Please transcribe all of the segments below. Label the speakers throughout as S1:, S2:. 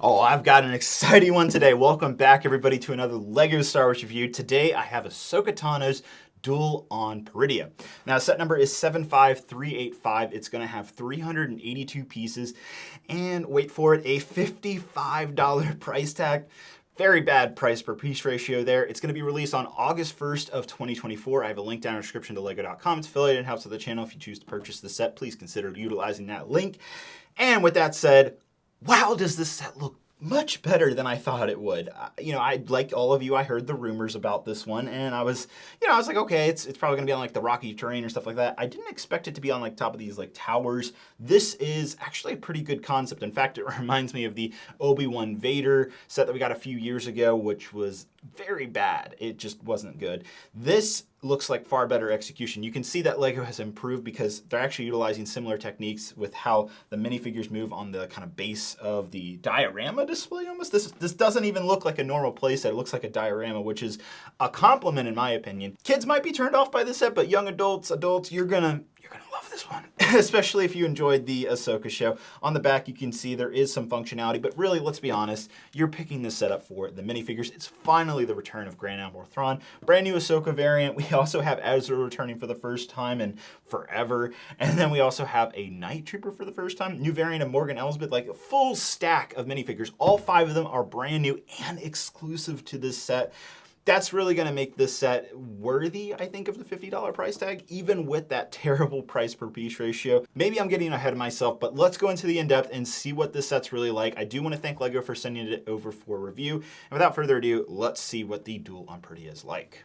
S1: Oh, I've got an exciting one today. Welcome back, everybody, to another LEGO Star Wars review. Today, I have Ahsoka Tano's Duel on Peridea. Now, set number is 75385. It's going to have 382 pieces, and wait for it, a $55 price tag. Very bad price per piece ratio there. It's going to be released on August 1st of 2024. I have a link down in the description to lego.com. It's affiliated and helps with the channel. If you choose to purchase the set, please consider utilizing that link. And with that said, wow, does this set look much better than I thought it would. I like all of you, I heard the rumors about this one, and I was like, okay, it's probably gonna be on like the rocky terrain or stuff like that. I didn't expect it to be on like top of these like towers. This is actually a pretty good concept. In fact, it reminds me of the Obi-Wan Vader set that we got a few years ago, which was very bad. It just wasn't good. This looks like far better execution. You can see that LEGO has improved because they're actually utilizing similar techniques with how the minifigures move on the kind of base of the diorama display almost. This doesn't even look like a normal playset. It looks like a diorama, which is a compliment in my opinion. Kids might be turned off by this set, but young adults, you're gonna love this one, especially if you enjoyed the Ahsoka show. On the back, you can see there is some functionality, but really, let's be honest, you're picking this setup for the minifigures. It's finally the return of Grand Admiral Thrawn. Brand new Ahsoka variant. We also have Ezra returning for the first time in forever. And then we also have a Night Trooper for the first time. New variant of Morgan Elsbeth, like a full stack of minifigures. All 5 of them are brand new and exclusive to this set. That's really going to make this set worthy, I think, of the $50 price tag, even with that terrible price per piece ratio. Maybe I'm getting ahead of myself, but let's go into the in-depth and see what this set's really like. I do want to thank LEGO for sending it over for review. And without further ado, let's see what the Duel on Peridea is like.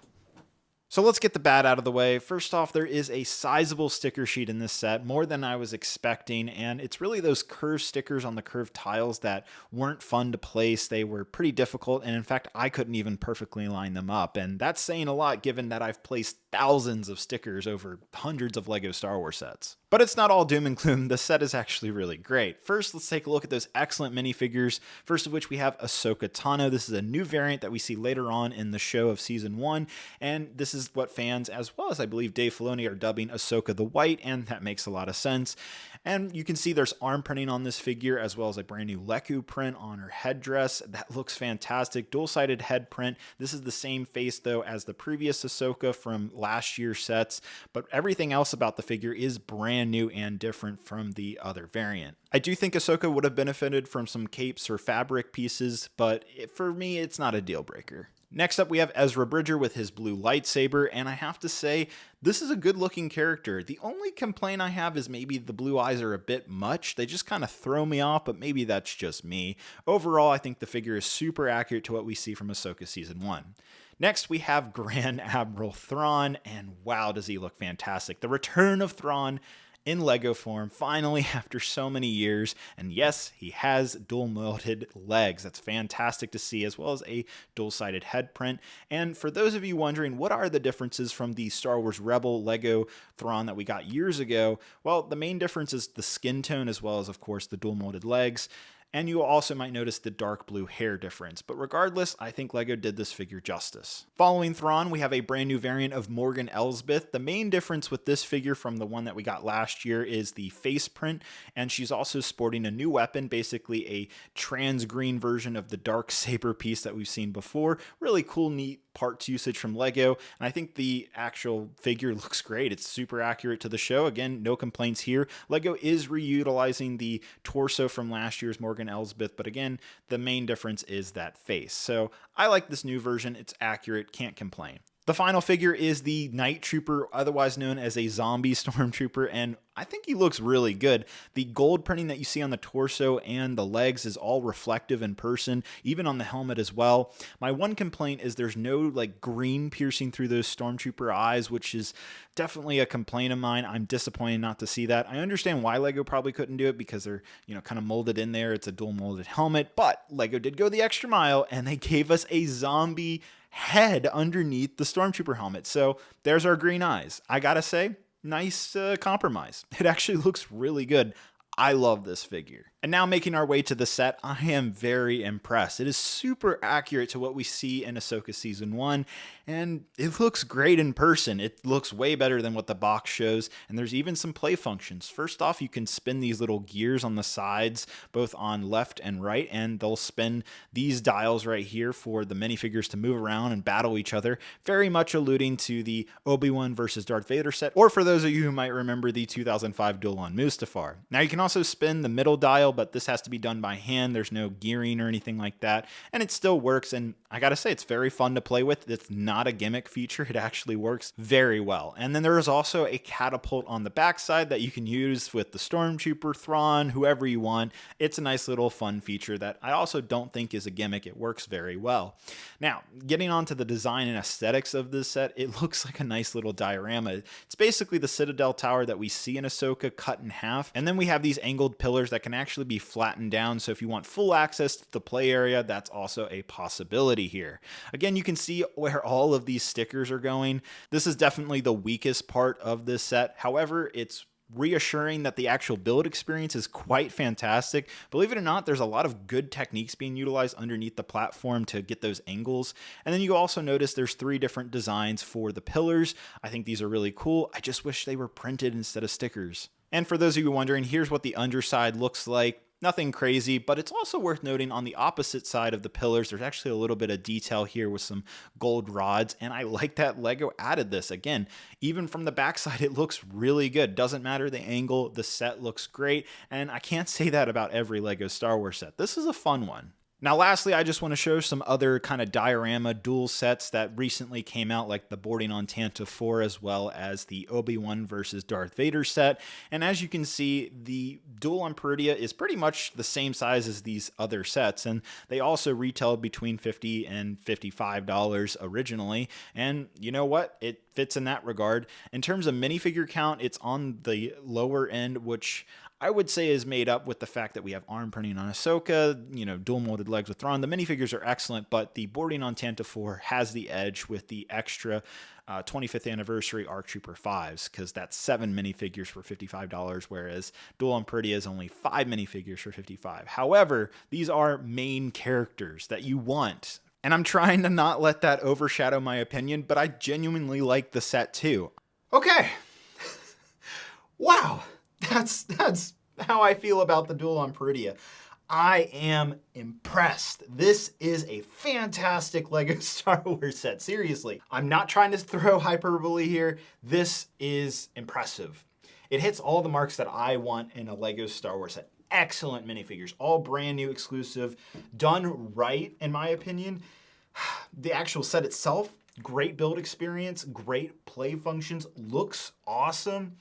S2: So let's get the bad out of the way. First off, there is a sizable sticker sheet in this set, more than I was expecting, and it's really those curved stickers on the curved tiles that weren't fun to place. They were pretty difficult, and in fact, I couldn't even perfectly line them up, and that's saying a lot given that I've placed thousands of stickers over hundreds of LEGO Star Wars sets. But it's not all doom and gloom. The set is actually really great. First, let's take a look at those excellent minifigures. First of which we have Ahsoka Tano. This is a new variant that we see later on in the show of Season 1, and this is what fans, as well as I believe Dave Filoni, are dubbing Ahsoka the White, and that makes a lot of sense. And you can see there's arm printing on this figure, as well as a brand new Leku print on her headdress. That looks fantastic. Dual-sided head print. This is the same face, though, as the previous Ahsoka from last year's sets, but everything else about the figure is brand new and different from the other variant. I do think Ahsoka would have benefited from some capes or fabric pieces, but for me, it's not a deal breaker. Next up, we have Ezra Bridger with his blue lightsaber, and I have to say, this is a good-looking character. The only complaint I have is maybe the blue eyes are a bit much. They just kind of throw me off, but maybe that's just me. Overall, I think the figure is super accurate to what we see from Ahsoka Season 1. Next, we have Grand Admiral Thrawn, and wow, does he look fantastic. The return of Thrawn in LEGO form, finally, after so many years. And yes, he has dual-molded legs. That's fantastic to see, as well as a dual-sided head print. And for those of you wondering, what are the differences from the Star Wars Rebel LEGO Thrawn that we got years ago? Well, the main difference is the skin tone, as well as, of course, the dual-molded legs. And you also might notice the dark blue hair difference. But regardless, I think LEGO did this figure justice. Following Thrawn, we have a brand new variant of Morgan Elsbeth. The main difference with this figure from the one that we got last year is the face print. And she's also sporting a new weapon, basically a trans green version of the dark saber piece that we've seen before. Really cool, neat parts usage from LEGO, and I think the actual figure looks great. It's super accurate to the show. Again, no complaints here. LEGO is reutilizing the torso from last year's Morgan Elsbeth, but again, the main difference is that face. So I like this new version. It's accurate, can't complain. The final figure is the Night Trooper, otherwise known as a zombie stormtrooper, and I think he looks really good. The gold printing that you see on the torso and the legs is all reflective in person, even on the helmet as well. My one complaint is there's no like green piercing through those stormtrooper eyes, which is definitely a complaint of mine. I'm disappointed not to see that. I understand why LEGO probably couldn't do it because they're, kind of molded in there. It's a dual molded helmet, but LEGO did go the extra mile and they gave us a zombie head underneath the stormtrooper helmet. So there's our green eyes. I gotta say, nice compromise. It actually looks really good. I love this figure. And now making our way to the set, I am very impressed. It is super accurate to what we see in Ahsoka Season 1, and it looks great in person. It looks way better than what the box shows, and there's even some play functions. First off, you can spin these little gears on the sides, both on left and right, and they'll spin these dials right here for the minifigures to move around and battle each other, very much alluding to the Obi-Wan versus Darth Vader set, or for those of you who might remember the 2005 Duel on Mustafar. Now you can also spin the middle dial, but this has to be done by hand. There's no gearing or anything like that, and it still works, and I gotta say, it's very fun to play with. It's not a gimmick feature. It actually works very well. And then there is also a catapult on the backside that you can use with the Stormtrooper, Thrawn, whoever you want. It's a nice little fun feature that I also don't think is a gimmick. It works very well. Now, getting on to the design and aesthetics of this set, it looks like a nice little diorama. It's basically the Citadel Tower that we see in Ahsoka cut in half, and then we have these angled pillars that can actually be flattened down, so if you want full access to the play area, that's also a possibility here. Again, you can see where all of these stickers are going. This is definitely the weakest part of this set. However, it's reassuring that the actual build experience is quite fantastic. Believe it or not, there's a lot of good techniques being utilized underneath the platform to get those angles. And then you also notice there's 3 different designs for the pillars. I think these are really cool. I just wish they were printed instead of stickers. And for those of you wondering, here's what the underside looks like. Nothing crazy, but it's also worth noting on the opposite side of the pillars, there's actually a little bit of detail here with some gold rods, and I like that LEGO added this. Again, even from the backside, it looks really good. Doesn't matter the angle, the set looks great, and I can't say that about every LEGO Star Wars set. This is a fun one. Now, lastly, I just want to show some other kind of diorama duel sets that recently came out, like the Boarding on Tantive 4, as well as the Obi-Wan versus Darth Vader set. And as you can see, the Duel on Peridea is pretty much the same size as these other sets, and they also retailed between $50 and $55 originally. And you know what? It fits in that regard. In terms of minifigure count, it's on the lower end, which I would say is made up with the fact that we have arm printing on Ahsoka, dual molded legs with Thrawn. The minifigures are excellent, but the Boarding on Tantive 4 has the edge with the extra 25th anniversary ARC Trooper 5s, because that's 7 minifigures for $55, whereas Duel on Peridea is only 5 minifigures for $55. However, these are main characters that you want. And I'm trying to not let that overshadow my opinion, but I genuinely like the set too.
S1: Okay. Wow. That's how I feel about the Duel on Peridea. I am impressed. This is a fantastic LEGO Star Wars set. Seriously, I'm not trying to throw hyperbole here. This is impressive. It hits all the marks that I want in a LEGO Star Wars set. Excellent minifigures, all brand new, exclusive, done right, in my opinion. The actual set itself, great build experience, great play functions, looks awesome.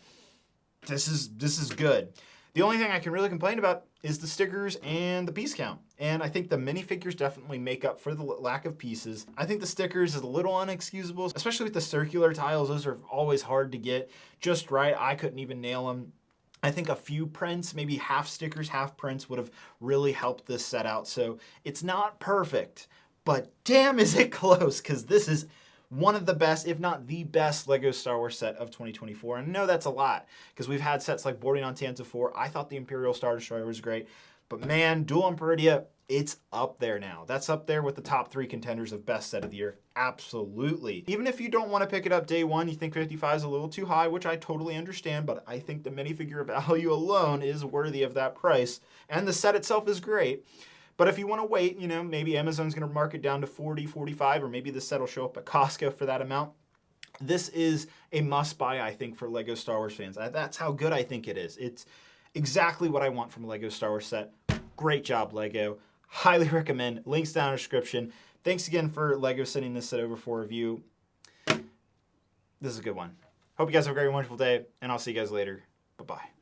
S1: This is good. The only thing I can really complain about is the stickers and the piece count. And I think the minifigures definitely make up for the lack of pieces. I think the stickers is a little unexcusable, especially with the circular tiles. Those are always hard to get just right. I couldn't even nail them. I think a few prints, maybe half stickers, half prints, would have really helped this set out. So it's not perfect, but damn is it close, because this is one of the best, if not the best, LEGO Star Wars set of 2024. And I know that's a lot, because we've had sets like Boarding on Tantive 4. I thought the Imperial Star Destroyer was great. But man, Duel on Peridea, it's up there now. That's up there with the top 3 contenders of best set of the year. Absolutely. Even if you don't want to pick it up day one, you think 55 is a little too high, which I totally understand, but I think the minifigure value alone is worthy of that price. And the set itself is great. But if you want to wait, maybe Amazon's going to mark it down to 40, 45, or maybe the set will show up at Costco for that amount. This is a must-buy, I think, for LEGO Star Wars fans. That's how good I think it is. It's exactly what I want from a LEGO Star Wars set. Great job, LEGO. Highly recommend. Links down in the description. Thanks again for LEGO sending this set over for review. This is a good one. Hope you guys have a great, wonderful day, and I'll see you guys later. Bye-bye.